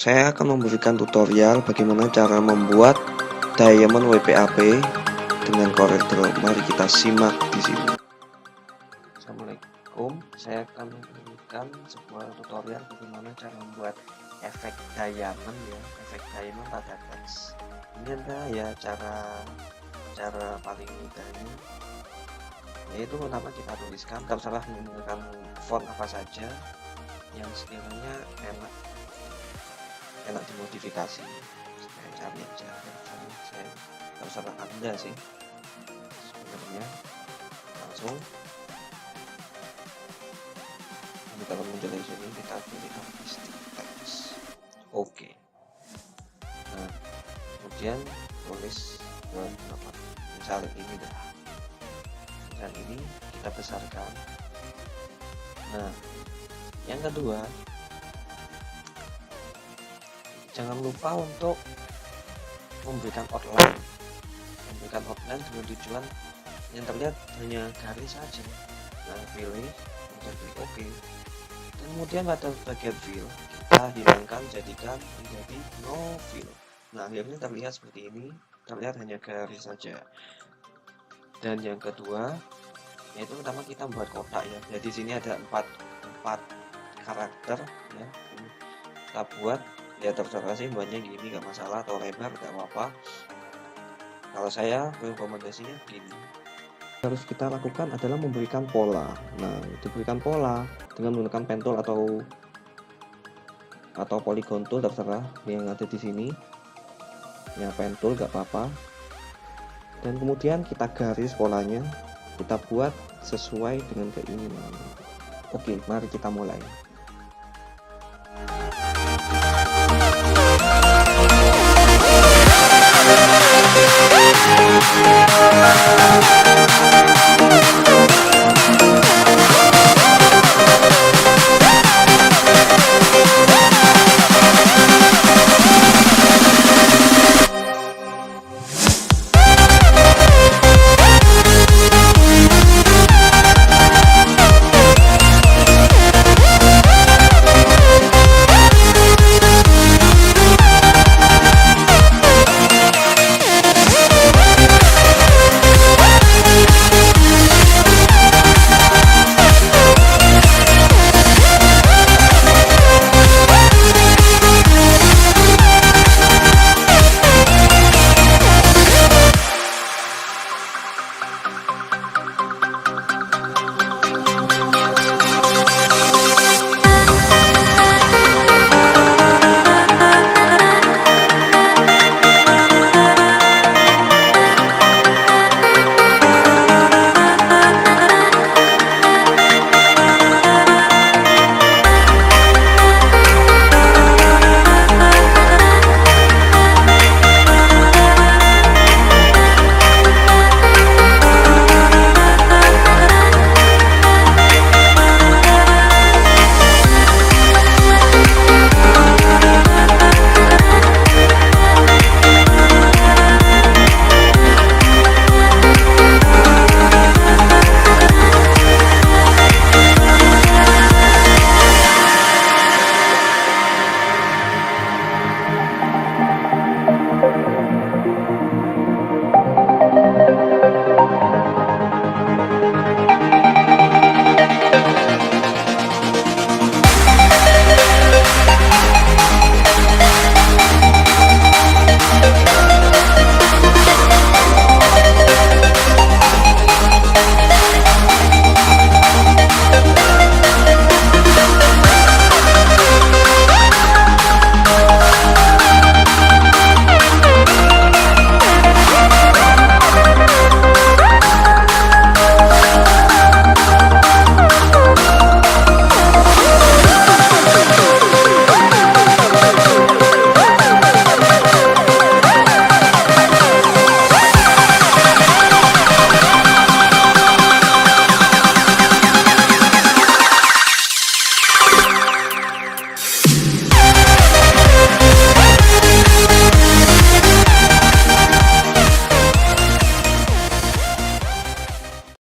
Saya akan memberikan tutorial bagaimana cara membuat diamond WPAP dengan CorelDRAW. Mari kita simak di sini. Assalamualaikum, saya akan memberikan sebuah tutorial bagaimana cara membuat efek diamond pada teks. Ini adalah ya cara paling mudahnya, yaitu pertama kita tuliskan, terserah menggunakan font apa saja yang sekiranya enak dimodifikasi. Saya cari aja, saya terserah Anda sih sebenarnya. Langsung ini kalau muncul di sini kita pilih artistik teks. Oke. Nah, kemudian tulis berapa? Misal ini dah. Dan ini kita besarkan. Nah, yang kedua, jangan lupa untuk memberikan outline dengan tujuan yang terlihat hanya garis saja. Nah, pilih OK. Dan kemudian pada bagian fill kita hilangkan, jadikan menjadi no fill. Nah, akhirnya terlihat seperti ini, terlihat hanya garis saja. Dan yang kedua, yaitu pertama kita membuat kotak ya. Jadi sini ada empat karakter ya. Kita buat ya, terserah sih buatnya gini, nggak masalah, atau lebar nggak apa-apa. Kalau saya rekomendasinya gini. Harus kita lakukan adalah memberikan pola. Nah, diberikan pola dengan menggunakan pen tool atau polygon tool, terserah yang ada di sini. Ya, pen tool nggak apa-apa. Dan kemudian kita garis polanya, kita buat sesuai dengan keinginan. Oke, mari kita mulai.